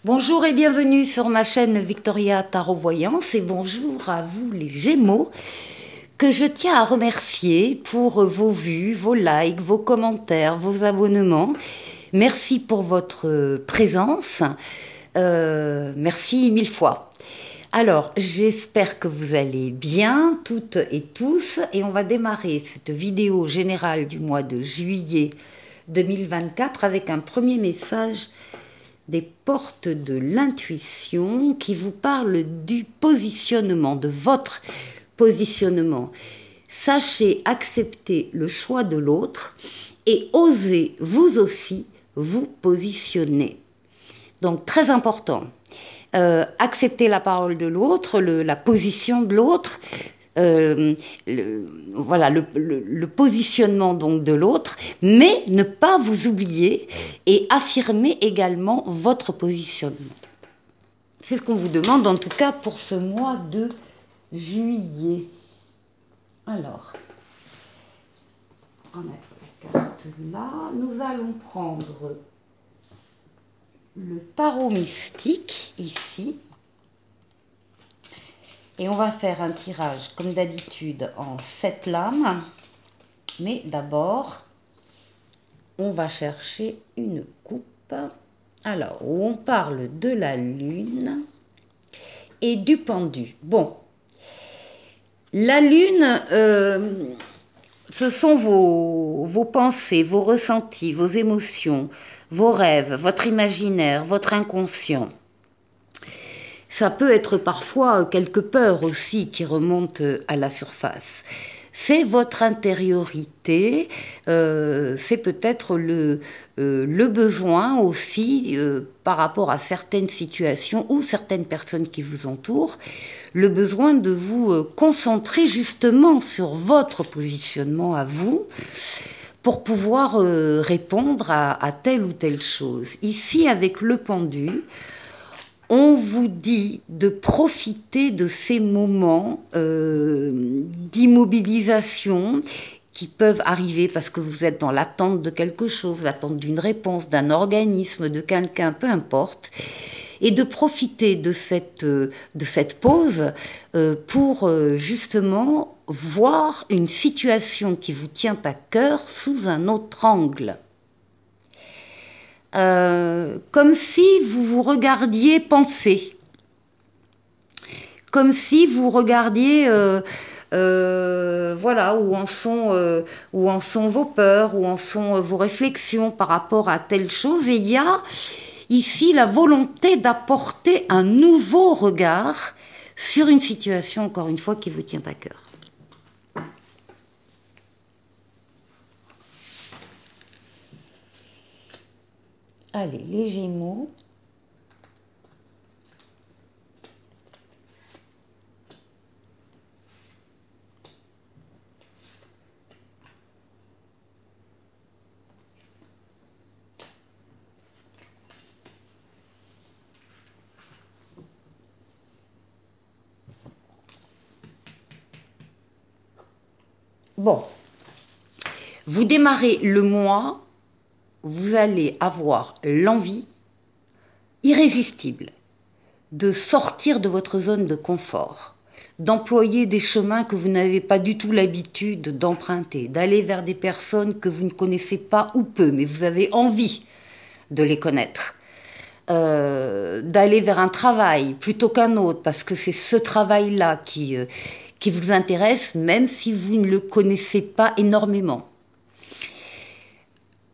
Bonjour et bienvenue sur ma chaîne Victoria Tarot Voyance et bonjour à vous les Gémeaux que je tiens à remercier pour vos vues, vos likes, vos commentaires, vos abonnements. Merci pour votre présence. Merci mille fois. Alors, j'espère que vous allez bien, toutes et tous, et on va démarrer cette vidéo générale du mois de juillet 2024 avec un premier message des portes de l'intuition qui vous parle du positionnement, de votre positionnement. Sachez accepter le choix de l'autre et osez vous aussi vous positionner. Donc très important, accepter la parole de l'autre, la position de l'autre, voilà le positionnement donc de l'autre, mais ne pas vous oublier et affirmer également votre positionnement. C'est ce qu'on vous demande en tout cas pour ce mois de juillet. Alors, on a la carte là, nous allons prendre le tarot mystique ici. Et on va faire un tirage, comme d'habitude, en 7 lames. Mais d'abord, on va chercher une coupe. Alors, où on parle de la lune et du pendu. Bon, la lune, ce sont vos pensées, vos ressentis, vos émotions, vos rêves, votre imaginaire, votre inconscient. Ça peut être parfois quelques peurs aussi qui remontent à la surface. C'est votre intériorité, c'est peut-être le besoin aussi par rapport à certaines situations ou certaines personnes qui vous entourent, le besoin de vous concentrer justement sur votre positionnement à vous pour pouvoir répondre à telle ou telle chose. Ici, avec le pendu, on vous dit de profiter de ces moments d'immobilisation qui peuvent arriver parce que vous êtes dans l'attente de quelque chose, l'attente d'une réponse, d'un organisme, de quelqu'un, peu importe, et de profiter de cette pause pour justement voir une situation qui vous tient à cœur sous un autre angle. Comme si vous vous regardiez penser, comme si vous regardiez, voilà, où en sont vos peurs, où en sont vos réflexions par rapport à telle chose. Et il y a ici la volonté d'apporter un nouveau regard sur une situation, encore une fois, qui vous tient à cœur. Allez, les Gémeaux. Bon, vous démarrez le mois. Vous allez avoir l'envie irrésistible de sortir de votre zone de confort, d'employer des chemins que vous n'avez pas du tout l'habitude d'emprunter, d'aller vers des personnes que vous ne connaissez pas ou peu, mais vous avez envie de les connaître, d'aller vers un travail plutôt qu'un autre, parce que c'est ce travail-là qui vous intéresse, même si vous ne le connaissez pas énormément.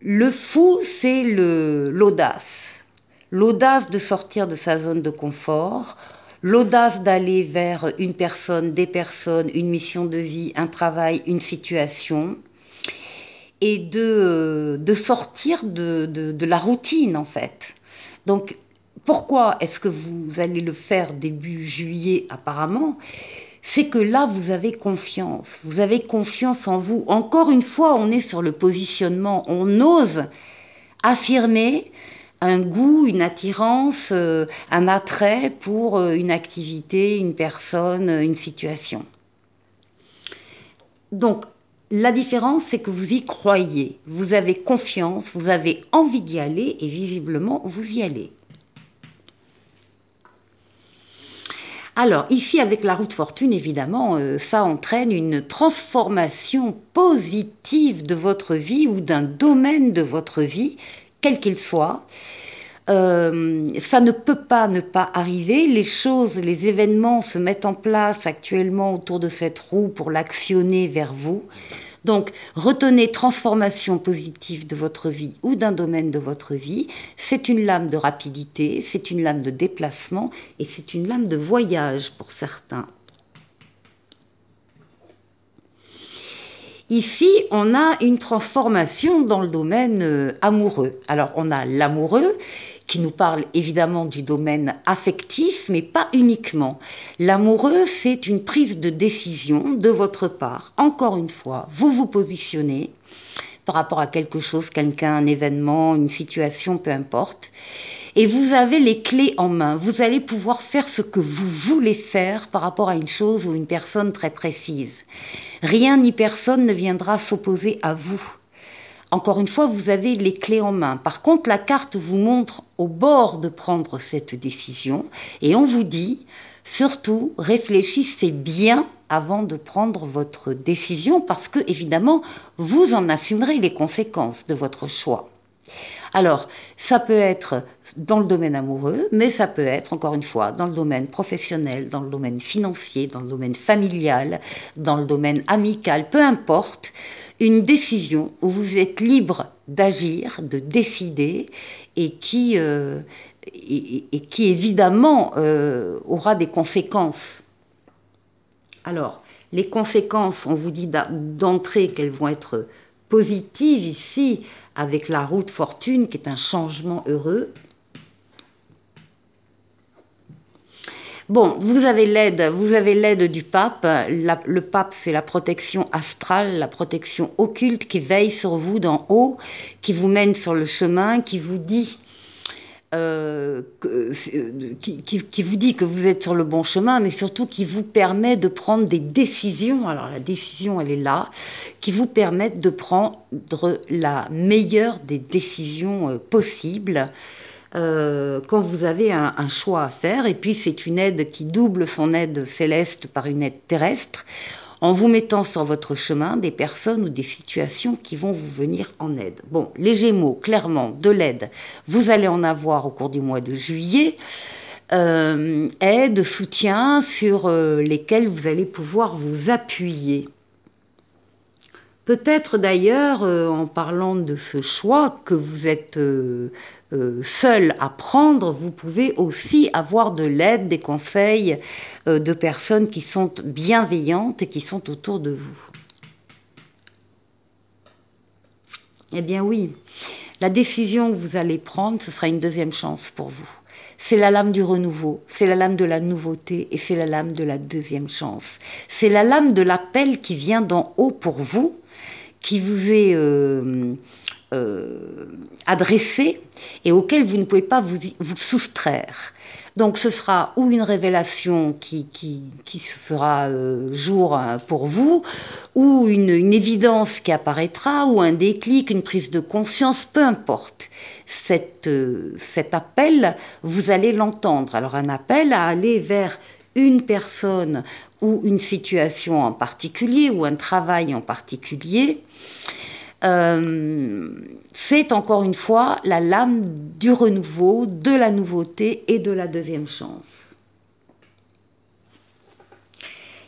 Le fou, c'est l'audace. L'audace de sortir de sa zone de confort, l'audace d'aller vers une personne, des personnes, une mission de vie, un travail, une situation, et de sortir de la routine en fait. Donc, pourquoi est-ce que vous allez le faire début juillet apparemment ? C'est que là, vous avez confiance en vous. Encore une fois, on est sur le positionnement, on ose affirmer un goût, une attirance, un attrait pour une activité, une personne, une situation. Donc, la différence, c'est que vous y croyez, vous avez confiance, vous avez envie d'y aller et visiblement, vous y allez. Alors, ici, avec la roue de fortune, évidemment, ça entraîne une transformation positive de votre vie ou d'un domaine de votre vie, quel qu'il soit. Ça ne peut pas ne pas arriver. Les choses, les événements se mettent en place actuellement autour de cette roue pour l'actionner vers vous. Donc, retenez transformation positive de votre vie ou d'un domaine de votre vie. C'est une lame de rapidité, c'est une lame de déplacement et c'est une lame de voyage pour certains. Ici, on a une transformation dans le domaine amoureux. Alors, on a l'amoureux qui nous parle évidemment du domaine affectif, mais pas uniquement. L'amoureux, c'est une prise de décision de votre part. Encore une fois, vous vous positionnez par rapport à quelque chose, quelqu'un, un événement, une situation, peu importe. Et vous avez les clés en main. Vous allez pouvoir faire ce que vous voulez faire par rapport à une chose ou une personne très précise. Rien ni personne ne viendra s'opposer à vous. Encore une fois, vous avez les clés en main. Par contre, la carte vous montre au bord de prendre cette décision et on vous dit, surtout, réfléchissez bien avant de prendre votre décision parce que, évidemment, vous en assumerez les conséquences de votre choix. Alors, ça peut être dans le domaine amoureux, mais ça peut être, encore une fois, dans le domaine professionnel, dans le domaine financier, dans le domaine familial, dans le domaine amical, peu importe, une décision où vous êtes libre d'agir, de décider, et qui évidemment, aura des conséquences. Alors, les conséquences, on vous dit d'entrée qu'elles vont être positives ici, avec la roue de fortune qui est un changement heureux. Bon, vous avez l'aide du pape. Le pape, c'est la protection astrale, la protection occulte qui veille sur vous d'en haut, qui vous mène sur le chemin, qui vous dit que vous êtes sur le bon chemin, mais surtout qui vous permet de prendre des décisions. Alors la décision, elle est là, qui vous permettent de prendre la meilleure des décisions possibles. Quand vous avez un choix à faire, et puis c'est une aide qui double son aide céleste par une aide terrestre, en vous mettant sur votre chemin des personnes ou des situations qui vont vous venir en aide. Bon, les Gémeaux, clairement, de l'aide, vous allez en avoir au cours du mois de juillet, aide, soutien sur lesquels vous allez pouvoir vous appuyer. Peut-être d'ailleurs, en parlant de ce choix que vous êtes seul à prendre, vous pouvez aussi avoir de l'aide, des conseils de personnes qui sont bienveillantes et qui sont autour de vous. Eh bien oui, la décision que vous allez prendre, ce sera une deuxième chance pour vous. C'est la lame du renouveau, c'est la lame de la nouveauté et c'est la lame de la deuxième chance. C'est la lame de l'appel qui vient d'en haut pour vous, qui vous est adressé et auquel vous ne pouvez pas vous soustraire. Donc ce sera ou une révélation qui se fera jour pour vous, ou une évidence qui apparaîtra, ou un déclic, une prise de conscience, peu importe. Cet appel, vous allez l'entendre. Alors un appel à aller vers une personne ou une situation en particulier, ou un travail en particulier, c'est encore une fois la lame du renouveau, de la nouveauté et de la deuxième chance.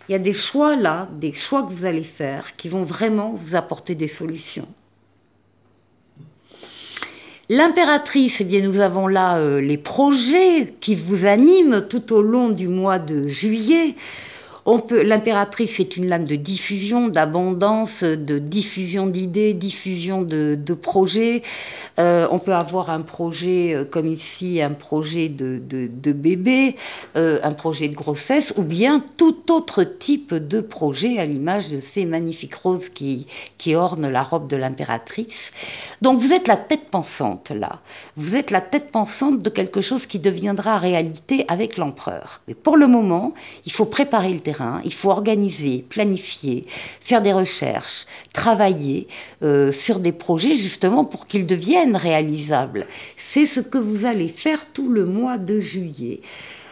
Il y a des choix là, des choix que vous allez faire qui vont vraiment vous apporter des solutions. L'impératrice, eh bien, nous avons là les projets qui vous animent tout au long du mois de juillet. L'impératrice est une lame de diffusion, d'abondance, de diffusion d'idées, diffusion de projets. On peut avoir un projet comme ici, un projet de bébé, un projet de grossesse, ou bien tout autre type de projet à l'image de ces magnifiques roses qui ornent la robe de l'impératrice. Donc vous êtes la tête pensante là. Vous êtes la tête pensante de quelque chose qui deviendra réalité avec l'empereur. Mais pour le moment, il faut préparer le terrain. Il faut organiser, planifier, faire des recherches, travailler sur des projets justement pour qu'ils deviennent réalisables. C'est ce que vous allez faire tout le mois de juillet.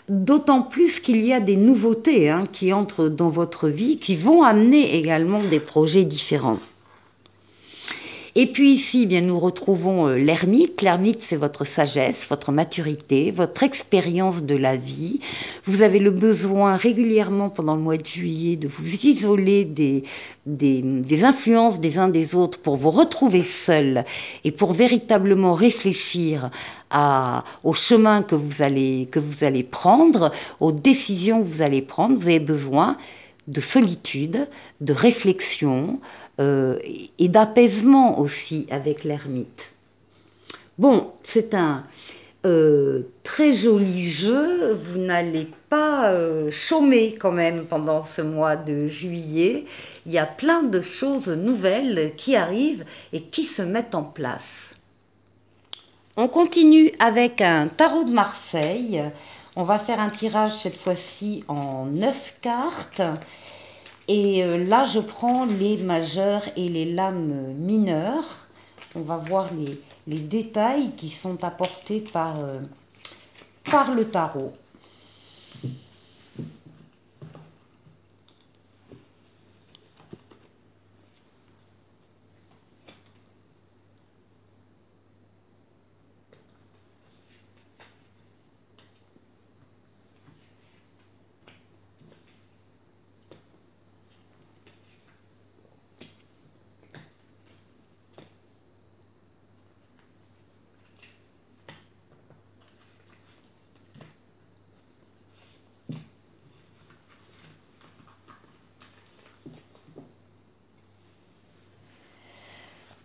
D'autant plus qu'il y a des nouveautés hein, qui entrent dans votre vie, qui vont amener également des projets différents. Et puis ici, eh bien, nous retrouvons l'ermite. L'ermite, c'est votre sagesse, votre maturité, votre expérience de la vie. Vous avez le besoin régulièrement pendant le mois de juillet de vous isoler des influences des uns des autres pour vous retrouver seul et pour véritablement réfléchir au chemin que vous allez prendre, aux décisions que vous allez prendre. Vous avez besoin de solitude, de réflexion et d'apaisement aussi avec l'ermite. Bon, c'est un très joli jeu, vous n'allez pas chômer quand même pendant ce mois de juillet. Il y a plein de choses nouvelles qui arrivent et qui se mettent en place. On continue avec un tarot de Marseille. On va faire un tirage cette fois-ci en 9 cartes. Et là, je prends les majeures et les lames mineures. On va voir les détails qui sont apportés par le tarot.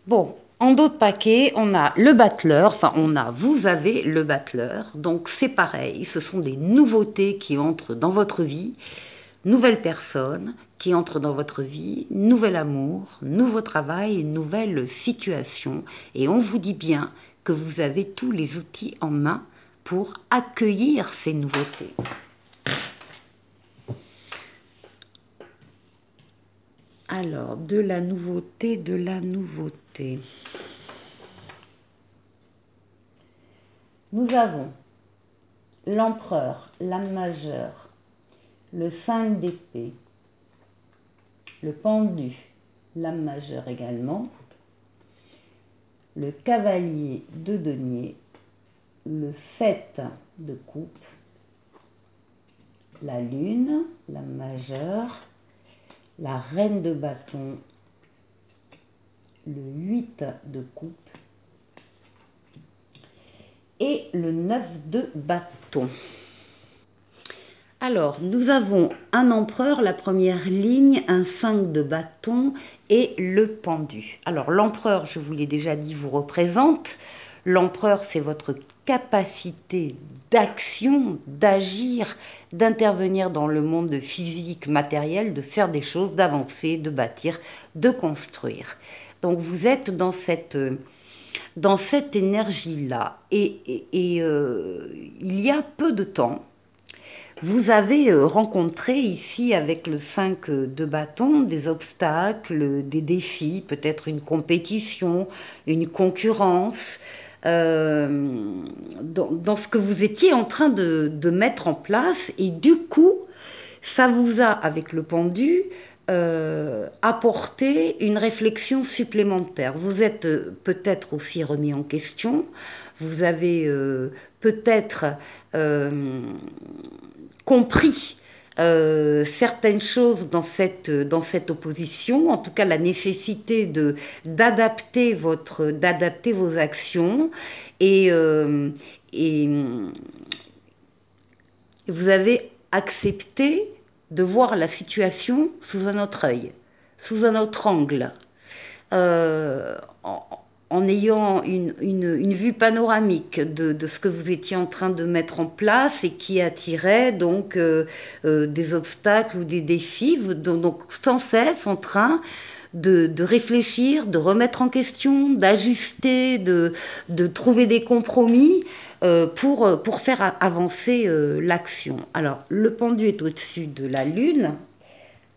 Bon, en dos de paquet, on a le battleur, vous avez le battleur, donc c'est pareil, ce sont des nouveautés qui entrent dans votre vie, nouvelles personnes qui entrent dans votre vie, nouvel amour, nouveau travail, nouvelle situation, et on vous dit bien que vous avez tous les outils en main pour accueillir ces nouveautés. Alors, de la nouveauté, de la nouveauté. Nous avons l'empereur, l'âme majeure, le 5 d'épée, le pendu, l'âme majeure également, le cavalier de denier, le 7 de coupe, la lune, l'âme majeure, la reine de bâton, le 8 de coupe et le 9 de bâton. Alors, nous avons un empereur, la première ligne, un 5 de bâton et le pendu. Alors, l'empereur, je vous l'ai déjà dit, vous représente. L'empereur, c'est votre capacité d'action, d'agir, d'intervenir dans le monde physique, matériel, de faire des choses, d'avancer, de bâtir, de construire. Donc, vous êtes dans cette énergie-là. Et il y a peu de temps, vous avez rencontré ici avec le 5 de bâton des obstacles, des défis, peut-être une compétition, une concurrence, dans ce que vous étiez en train de mettre en place. Et du coup, ça vous a, avec le pendu, apporté une réflexion supplémentaire. Vous êtes peut-être aussi remis en question, vous avez peut-être compris certaines choses dans cette opposition, en tout cas la nécessité d'adapter vos actions et vous avez accepté de voir la situation sous un autre œil, sous un autre angle, en ayant une vue panoramique de ce que vous étiez en train de mettre en place et qui attirait donc des obstacles ou des défis, donc sans cesse en train de réfléchir, de remettre en question, d'ajuster, de trouver des compromis pour faire avancer l'action. Alors, le pendu est au-dessus de la lune.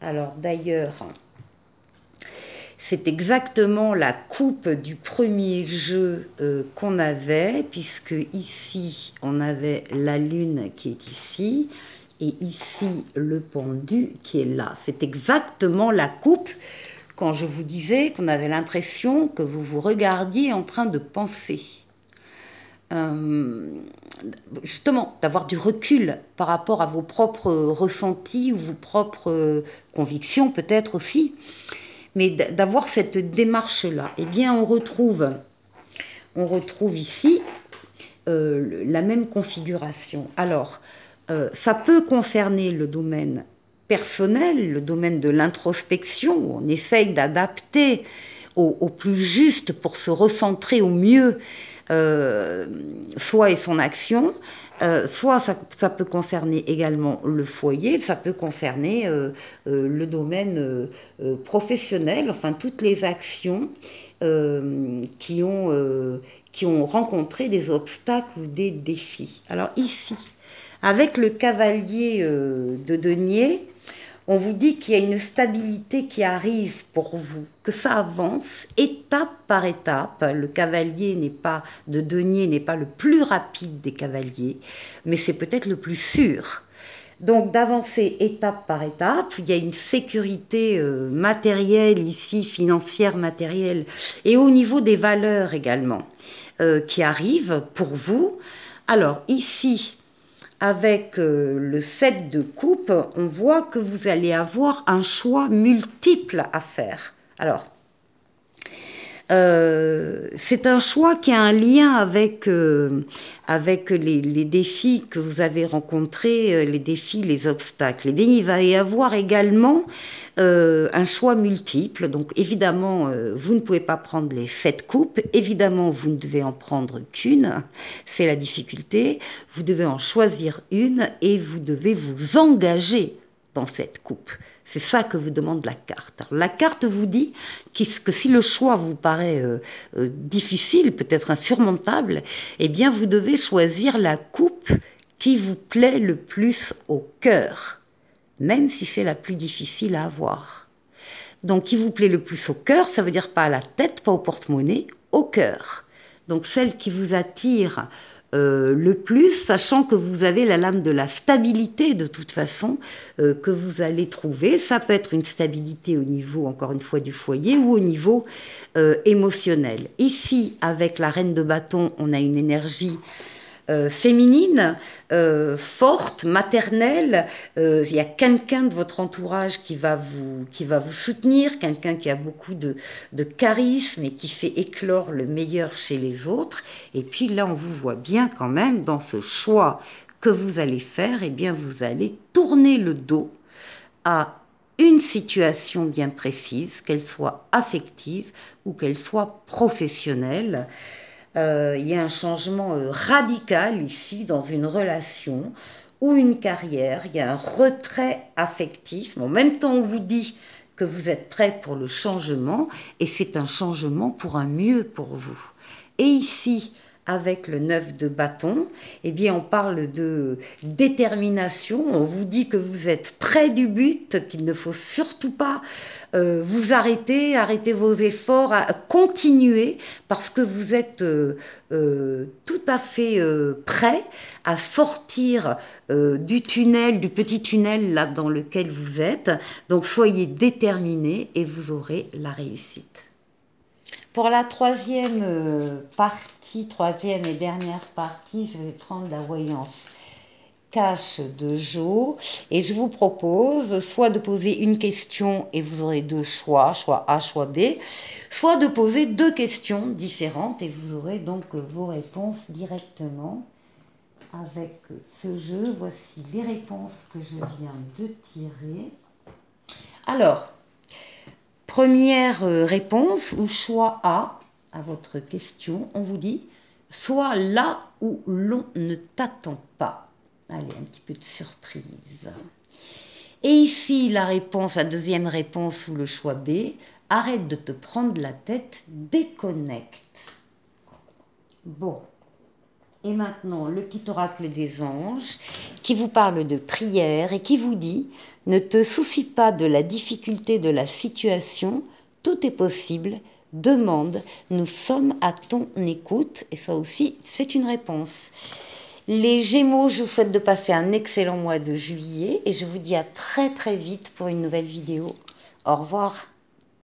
Alors, d'ailleurs, c'est exactement la coupe du premier jeu qu'on avait, puisque ici, on avait la lune qui est ici, et ici, le pendu qui est là. C'est exactement la coupe quand je vous disais qu'on avait l'impression que vous vous regardiez en train de penser. Justement, d'avoir du recul par rapport à vos propres ressentis ou vos propres convictions peut-être aussi, mais d'avoir cette démarche-là. Eh bien, on retrouve ici la même configuration. Alors, ça peut concerner le domaine personnel, le domaine de l'introspection, où on essaye d'adapter au plus juste pour se recentrer au mieux soi et son action, soit ça peut concerner également le foyer, ça peut concerner le domaine professionnel, enfin toutes les actions qui ont rencontré des obstacles ou des défis. Alors ici, avec le cavalier de denier, on vous dit qu'il y a une stabilité qui arrive pour vous, que ça avance étape par étape. Le cavalier de denier n'est pas le plus rapide des cavaliers, mais c'est peut-être le plus sûr. Donc d'avancer étape par étape, il y a une sécurité matérielle ici, financière, matérielle, et au niveau des valeurs également, qui arrivent pour vous. Alors ici, avec le 7 de coupe, on voit que vous allez avoir un choix multiple à faire. Alors, c'est un choix qui a un lien avec les défis que vous avez rencontrés, les défis, les obstacles. Et bien, il va y avoir également un choix multiple. Donc, évidemment, vous ne pouvez pas prendre les 7 coupes. Évidemment, vous ne devez en prendre qu'une. C'est la difficulté. Vous devez en choisir une et vous devez vous engager dans cette coupe. C'est ça que vous demande la carte. Alors, la carte vous dit que si le choix vous paraît difficile, peut-être insurmontable, eh bien vous devez choisir la coupe qui vous plaît le plus au cœur, même si c'est la plus difficile à avoir. Donc qui vous plaît le plus au cœur, ça veut dire pas à la tête, pas au porte-monnaie, au cœur. Donc celle qui vous attire le plus, sachant que vous avez la lame de la stabilité de toute façon que vous allez trouver. Ça peut être une stabilité au niveau, encore une fois, du foyer ou au niveau émotionnel. Ici, avec la reine de bâton, on a une énergie féminine, forte, maternelle. Il y a quelqu'un de votre entourage qui va vous soutenir, quelqu'un qui a beaucoup de charisme et qui fait éclore le meilleur chez les autres. Et puis là, on vous voit bien quand même dans ce choix que vous allez faire, eh bien vous allez tourner le dos à une situation bien précise, qu'elle soit affective ou qu'elle soit professionnelle. Il y a un changement radical ici dans une relation ou une carrière. Il y a un retrait affectif. Mais en même temps, on vous dit que vous êtes prêt pour le changement et c'est un changement pour un mieux pour vous. Et ici, avec le 9 de bâton, eh bien on parle de détermination, on vous dit que vous êtes près du but, qu'il ne faut surtout pas vous arrêter vos efforts, à continuer, parce que vous êtes tout à fait prêt à sortir du tunnel, du petit tunnel là dans lequel vous êtes. Donc soyez déterminés et vous aurez la réussite. Pour la troisième et dernière partie, je vais prendre la voyance cache de Jo et je vous propose soit de poser une question et vous aurez deux choix, choix A, choix B, soit de poser deux questions différentes et vous aurez donc vos réponses directement avec ce jeu. Voici les réponses que je viens de tirer. Alors, première réponse ou choix A à votre question, on vous dit « Sois là où l'on ne t'attend pas ». Allez, un petit peu de surprise. Et ici, la deuxième réponse ou le choix B, « Arrête de te prendre la tête, déconnecte ». Bon. Et maintenant, le petit oracle des anges qui vous parle de prière et qui vous dit « Ne te soucie pas de la difficulté de la situation, tout est possible. Demande, nous sommes à ton écoute. Et ça aussi, c'est une réponse. Les Gémeaux, je vous souhaite de passer un excellent mois de juillet. Et je vous dis à très très vite pour une nouvelle vidéo. Au revoir.